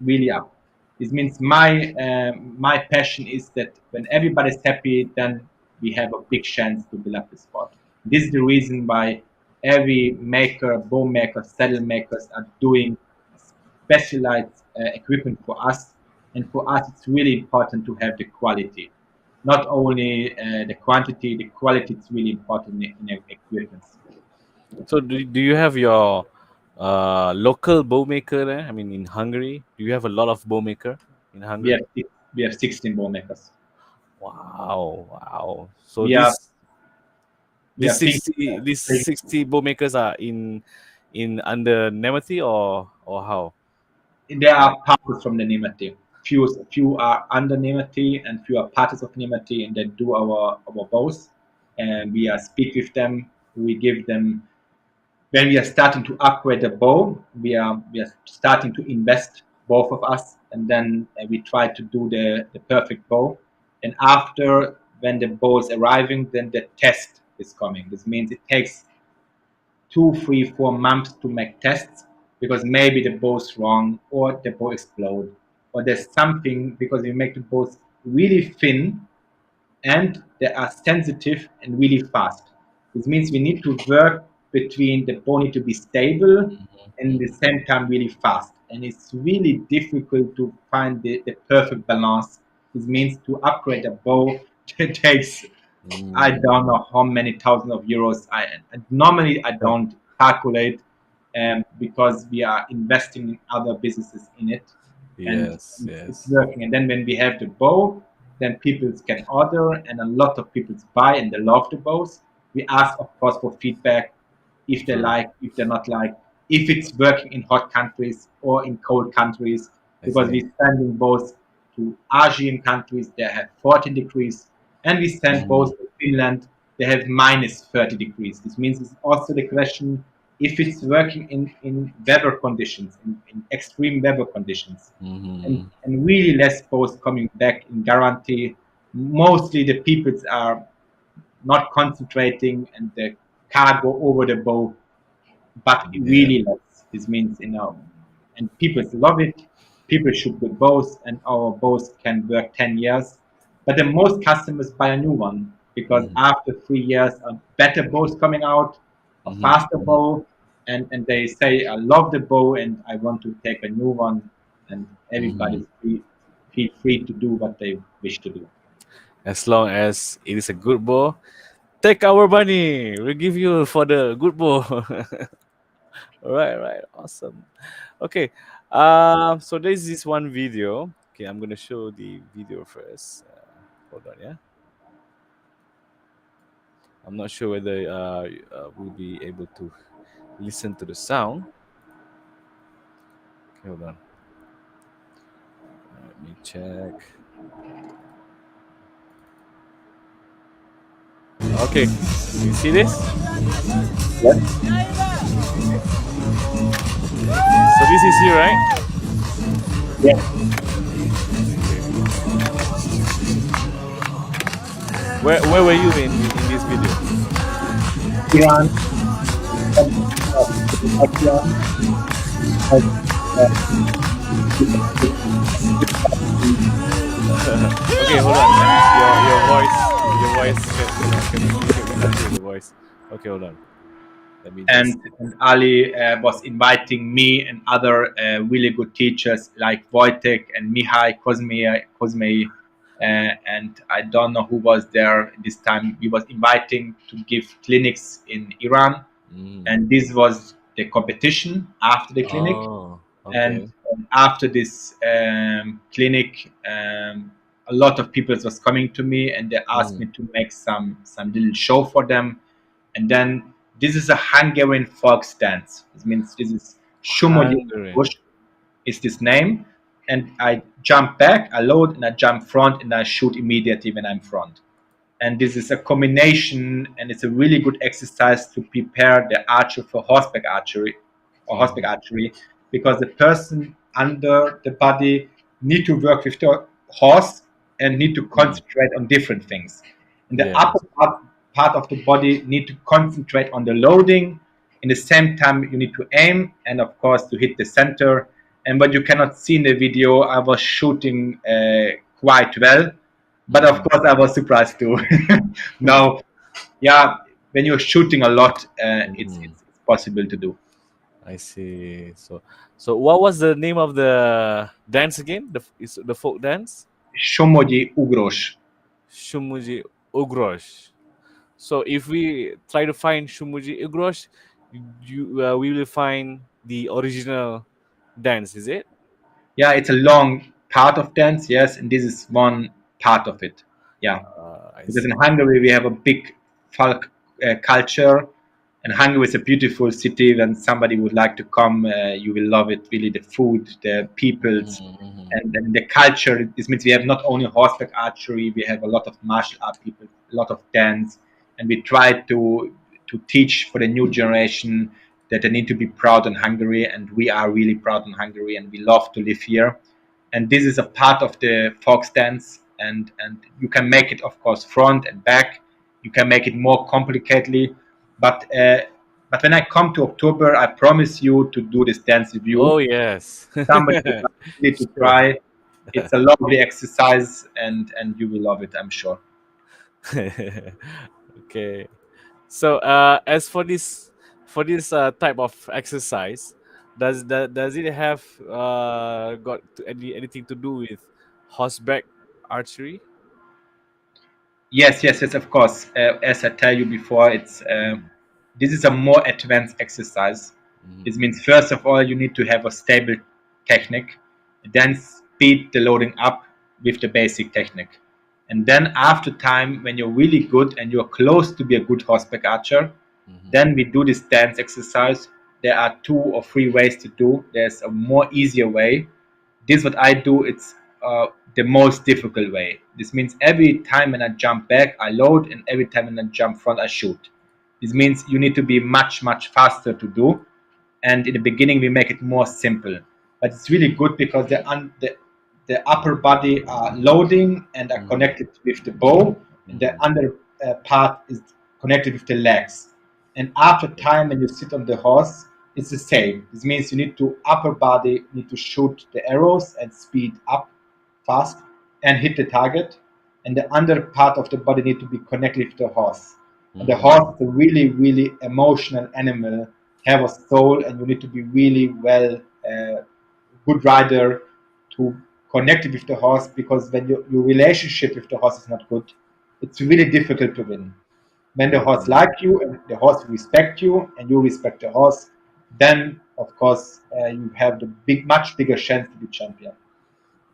really up. This means my passion is that when everybody's happy, then we have a big chance to build up the sport. This is the reason why every maker, bow maker, saddle makers are doing specialized equipment for us. And for us, it's really important to have the quality, not only the quantity. The quality is really important in equipment. So do you have your local bow maker there? I mean, in Hungary, do you have a lot of bow maker in We have Hungary? we have 16 bow makers. Wow, wow. So We have we this have 50. 60 bow makers are in under Nemethy or how? There are parts from the Nemethy. few are under Nemethy and few are parts of Nemethy, and they do our bows. And we are speak with them. We give them when we are starting to upgrade the bow. We are starting to invest, both of us, and then we try to do the perfect bow. And after, when the bow is arriving, then the test is coming. This means it takes 2, 3, 4 months to make tests, because maybe the bow's wrong, or the bow explode, or there's something, because we make the bows really thin and they are sensitive and really fast. This means we need to work between the bow need to be stable and at the same time really fast. And it's really difficult to find the perfect balance. This means to upgrade a bow it takes, I Mm, don't know how many thousands of euros. Normally I don't calculate, because we are investing in other businesses in it, and yes, it's yes. working. And then when we have the bow, then people can order, and a lot of people buy, and they love the bows. We ask, of course, for feedback, if they True. like, if they're not like, if it's working in hot countries or in cold countries, I because see. we're sending both to Asian countries, they have 14 degrees, and we send Mm, both to Finland, they have minus 30 degrees. This means it's also the question if it's working in weather conditions, in extreme weather conditions. mm-hmm. And really less boats coming back in guarantee. Mostly the peoples are not concentrating, and the cargo over the boat, but Yeah. really less. This means, and people love it. People shoot good bows, and our bows can work 10 years. But the most customers buy a new one, because Mm-hmm. after 3 years, a better bows coming out, a Mm-hmm. faster Mm-hmm. bow, and they say, I love the bow and I want to take a new one. And Mm-hmm. everybody's feel free to do what they wish to do. As long as it is a good bow, take our money. We'll give you for the good bow. Right, right. Awesome. Okay. So there's this one video. Okay, I'm gonna show the video first. Hold on, yeah. I'm not sure whether we'll be able to listen to the sound. Okay, hold on. Let me check. Okay, you see this? Yes. So this is you, right? Yes. Where were you in this video? Iran, Pakistan, has, uh, Okay, hold on. Your voice we can't hear the voice. Okay, hold on. Let me just. and Ali was inviting me and other really good teachers like Wojtek and Mihai Kozmei, and I don't know who was there this time. We was inviting to give clinics in Iran, Mm. and this was the competition after the clinic. Oh, And okay. after this clinic, a lot of people was coming to me, and they asked Mm. me to make some little show for them. And then this is a Hungarian folk dance. This means this is Shumoyi Hungarian. Bush is this name. And I jump back, I load, and I jump front, and I shoot immediately when I'm front. And this is a combination, and it's a really good exercise to prepare the archer for horseback archery or horseback Mm. archery, because the person under the body need to work with the horse and need to Mm. concentrate on different things. And the upper Yes. part of the body need to concentrate on the loading. In the same time, you need to aim, and of course to hit the center. And what you cannot see in the video, I was shooting quite well, but of Mm. course I was surprised too. Now, yeah, when you're shooting a lot, Mm. it's possible to do. I see. So what was the name of the dance again? Is the folk dance? Shomoji Ugros. Shumuji Ugrosh. So if we try to find Shumuji Ugrosh, we will find the original dance. Is it? Yeah, it's a long part of dance, yes, and this is one part of it. Yeah, I because in see. Hungary we have a big folk culture, And Hungary is a beautiful city. When somebody would like to come, you will love it. Really, the food, the peoples, Mm-hmm. and the culture. This means we have not only horseback archery, we have a lot of martial art people, a lot of dance, and we try to teach for the new generation that they need to be proud in Hungary, and we are really proud in Hungary, and we love to live here. And this is a part of the folk dance, and you can make it, of course, front and back. You can make it more complicatedly, but when I come to October, I promise you to do this dance with you. Oh yes. Somebody would like really to Sure. try. It's a lovely exercise, and you will love it, I'm sure. Okay. So as for this type of exercise, does it have got anything to do with horseback archery? Yes, yes, yes, of course. As I tell you before, it's Mm-hmm. this is a more advanced exercise. Mm-hmm. This means first of all you need to have a stable technique, then speed the loading up with the basic technique, and then after time when you're really good and you're close to be a good horseback archer, Mm-hmm. then we do this dance exercise. There are two or three ways to do. There's a more easier way. This what I do. It's the most difficult way. This means every time when I jump back, I load, and every time when I jump front, I shoot. This means you need to be much faster to do. And in the beginning, we make it more simple. But it's really good because the upper body are loading and are Mm-hmm. connected with the bow, and the Mm-hmm. under part is connected with the legs. And after time, when you sit on the horse, it's the same. This means you need to upper body need to shoot the arrows and speed up fast and hit the target, and the under part of the body need to be connected with the horse. And the Mm-hmm. horse is a really emotional animal, have a soul, and you need to be really well good rider to connect with the horse, because when your relationship with the horse is not good, it's really difficult to win. When the horse Mm-hmm. like you and the horse respect you and you respect the horse, then of course you have the much bigger chance to be champion.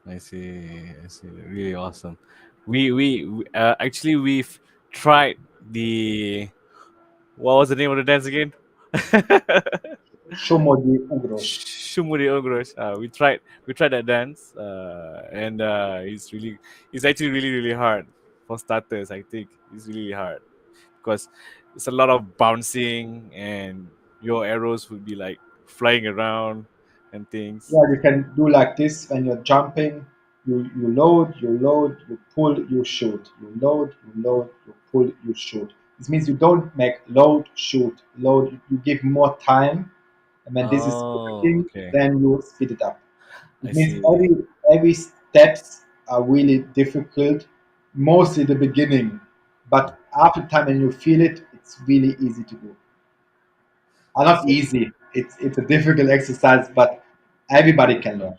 I see. I see. Really awesome. We actually we've tried the what was the name of the dance again? Shomodi Ugros. Shumuri Ogros. We tried that dance, and it's actually really hard for starters. I think it's really hard because it's a lot of bouncing and your arrows would be like flying around and things. Yeah, you can do like this when you're jumping. You load, you pull, you shoot. You load, you pull, you shoot. This means you don't make load, shoot, load. You give more time, and when this is Oh, working, okay. then you speed it up. I It means see. every steps are really difficult, mostly the beginning, but after time when you feel it, it's really easy to do. I Not see. easy. It's a difficult exercise, but everybody can learn.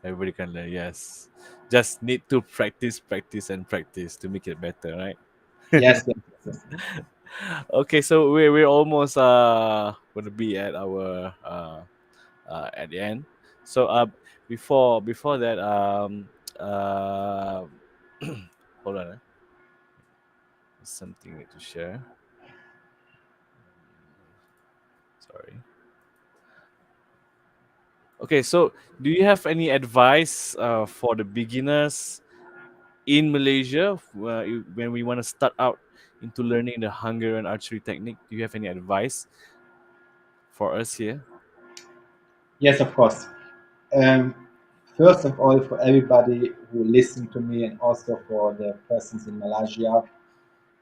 Everybody can learn. Yes, just need to practice, and practice to make it better, right? Yes, yes, yes, yes. Okay, so we're almost gonna be at our at the end. So before that uh hold on, something need to share. Sorry. Okay, so do you have any advice for the beginners in Malaysia when we want to start out into learning the Hungarian archery technique? Do you have any advice for us here? Yes, of course. Um, First of all, for everybody who listen to me, and also for the persons in Malaysia,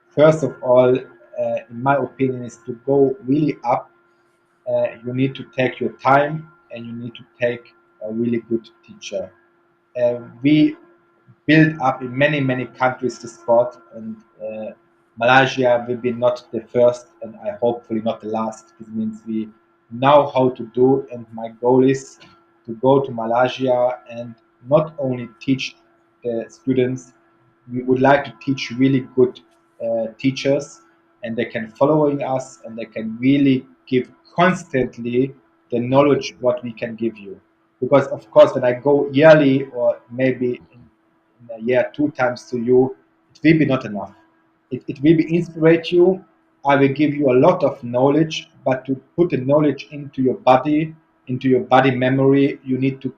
first of all, in my opinion, is to go really up. You need to take your time, and you need to take a really good teacher. We built up in many countries the sport, and Malaysia will be not the first, and I hopefully not the last. This means we know how to do, and my goal is to go to Malaysia and not only teach the students. We would like to teach really good teachers, and they can following us, and they can really give constantly the knowledge what we can give you. Because of course, when I go yearly or maybe in a year two times to you, it will be not enough. It will be inspirate you, I will give you a lot of knowledge, but to put the knowledge into your body memory, you need to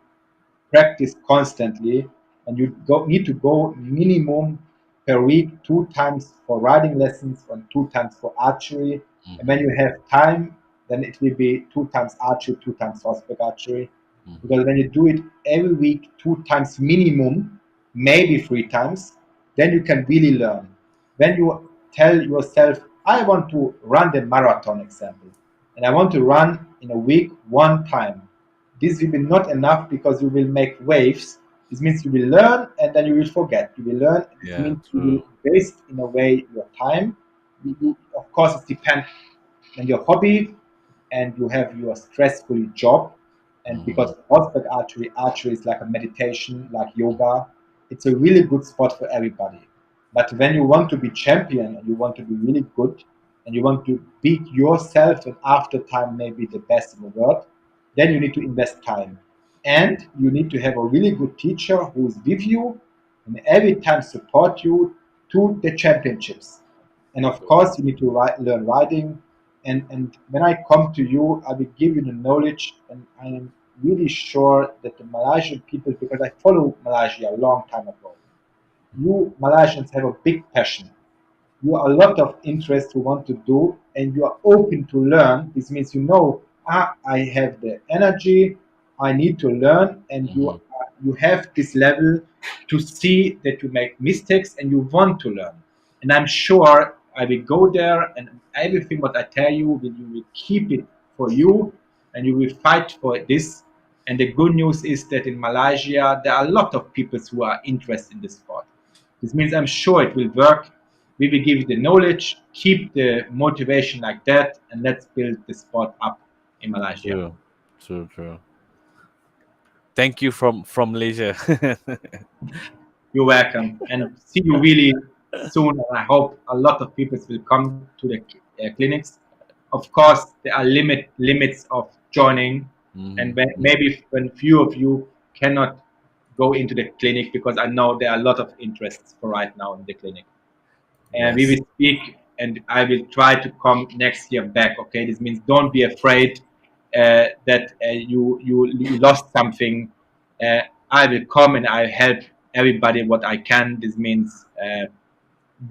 practice constantly, and need to go minimum per week 2 times for riding lessons and 2 times for archery. And when Mm-hmm. you have time, then it will be 2 times archery, 2 times horseback archery. Mm-hmm. Because when you do it every week 2 times minimum, maybe 3 times, then you can really learn. When you tell yourself, I want to run the marathon example, and I want to run in a week 1 time, this will be not enough because you will make waves. This means you will learn and then you will forget. You will learn. This Yeah, means you will true. waste in a way your time. Of course, it depends on your hobby and you have your stressful job. And Mm-hmm. because horseback archery is like a meditation, like yoga, it's a really good sport for everybody. But when you want to be champion and you want to be really good and you want to beat yourself and after time maybe the best in the world, then you need to invest time. And you need to have a really good teacher who is with you and every time support you to the championships. And of True. course, you need to learn riding. And when I come to you, I will give you the knowledge. And I am really sure that the Malaysian people, because I follow Malaysia a long time ago, you Malaysians have a big passion. You are a lot of interest to want to do, and you are open to learn. This means you know, I have the energy, I need to learn, and Mm-hmm. you have this level to see that you make mistakes and you want to learn. And I'm sure I will go there, and everything what I tell you, you will keep it for you, and you will fight for this. And the good news is that in Malaysia there are a lot of people who are interested in this sport. This means I'm sure it will work. We will give you the knowledge, keep the motivation like that, and let's build the sport up in Malaysia. True. True. True. Thank you from Malaysia. You're welcome, and see you really soon. And I hope a lot of people will come to the clinics. Of course, there are limits of joining, and Mm-hmm. maybe when few of you cannot go into the clinic because I know there are a lot of interests for right now in the clinic. And we Yes. will speak and I will try to come next year back. Okay, this means don't be afraid that you lost something. Uh, I will come and I help everybody what I can. This means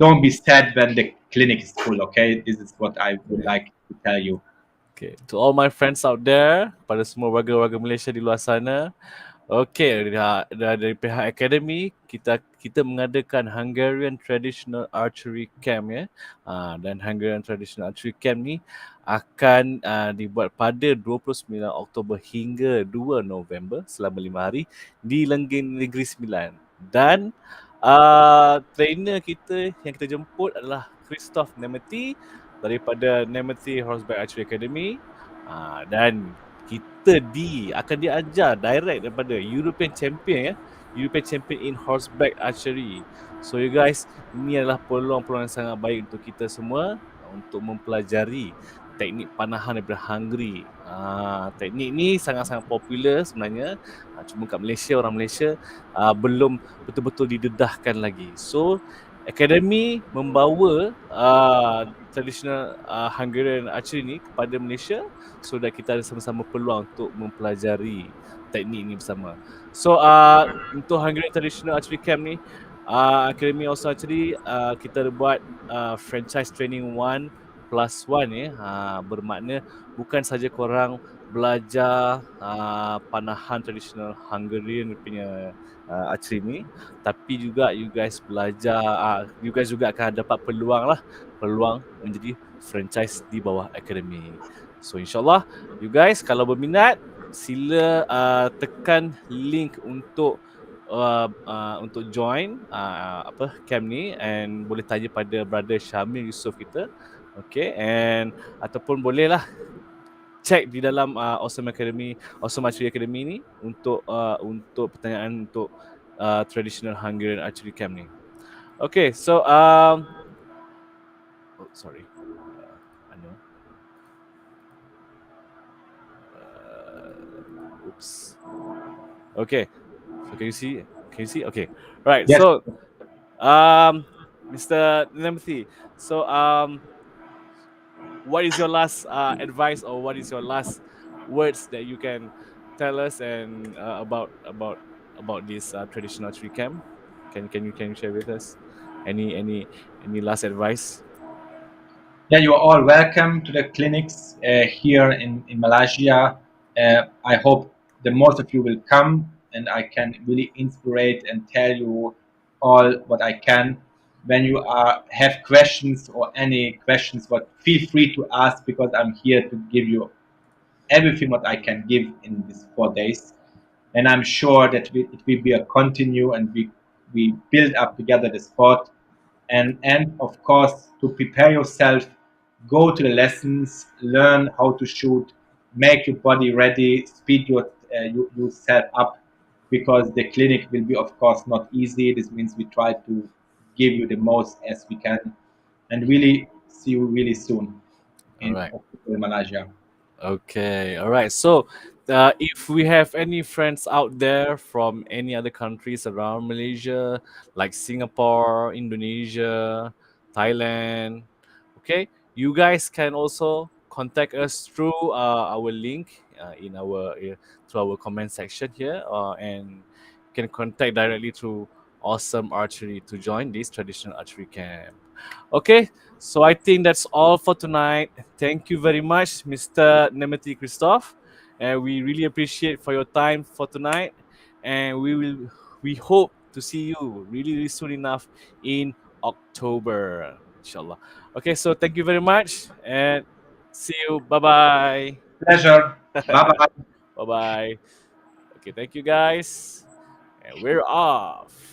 don't be sad when the clinic is full. Okay, this is what I would like to tell you. Okay. To all my friends out there, pada semua warga-warga Malaysia di luar sana, okey, dari pihak akademi kita mengadakan Hungarian Traditional Archery Camp ya. Dan Hungarian Traditional Archery Camp ni akan dibuat pada 29 Oktober hingga 2 November selama 5 hari di Lengging Negeri Sembilan. Dan trainer kita yang kita jemput adalah Christoph Nemethy daripada Nemethy Horseback Archery Academy. Dan kita akan diajar direct daripada European Champion ya. European Champion in Horseback Archery. So you guys, ini adalah peluang-peluang yang sangat baik untuk kita semua untuk mempelajari teknik panahan daripada Hungary. Teknik ni sangat-sangat popular sebenarnya. Cuma kat Malaysia, orang Malaysia belum betul-betul didedahkan lagi. So Academy membawa traditional Hungarian archery ni kepada Malaysia so that kita ada sama-sama peluang untuk mempelajari teknik ni bersama. So untuk Hungarian Traditional Archery Camp ni, Academy also Archery kita ada buat franchise training 1+1 ya. Bermakna bukan saja korang belajar panahan traditional Hungarian punya archery ni, tapi juga you guys belajar, you guys juga akan dapat peluang menjadi franchise di bawah Academy. So insyaAllah you guys kalau berminat sila tekan link untuk join camp ni, and boleh tanya pada brother Syamil Yusof kita. Okay, and ataupun bolehlah check di dalam Awesome Academy, Awesome Archery Academy ni untuk pertanyaan untuk traditional Hungarian archery camp ni. Okay, so oh sorry, ano, oops. Okay, so can you see? Can you see? Okay, right. Yes, So Mr. Nemethy, so what is your last advice, or what is your last words that you can tell us and about this traditional tree camp? Can you share with us any last advice? Yeah, you are all welcome to the clinics here in Malaysia. I hope the most of you will come, and I can really inspire and tell you all what I can. When you have questions or any questions, but feel free to ask, because I'm here to give you everything what I can give in these 4 days. And I'm sure that it will be a continue, and we build up together the sport. And of course, to prepare yourself, go to the lessons, learn how to shoot, make your body ready, speed yourself up, because the clinic will be, of course, not easy. This means we try to give you the most as we can, and really see you really soon All in right. Malaysia. Okay, all right. So, if we have any friends out there from any other countries around Malaysia, like Singapore, Indonesia, Thailand, okay, you guys can also contact us through our link in our through our comment section here, and you can contact directly through Awesome Archery to join this traditional archery camp. Okay, so I think that's all for tonight. Thank you very much, Mr. Nemethy Christoph, and we really appreciate for your time for tonight. And we hope to see you really, really soon enough in October, inshallah. Okay, so thank you very much, and see you. Bye bye. Pleasure. Bye bye. Bye bye. Okay, thank you guys, and we're off.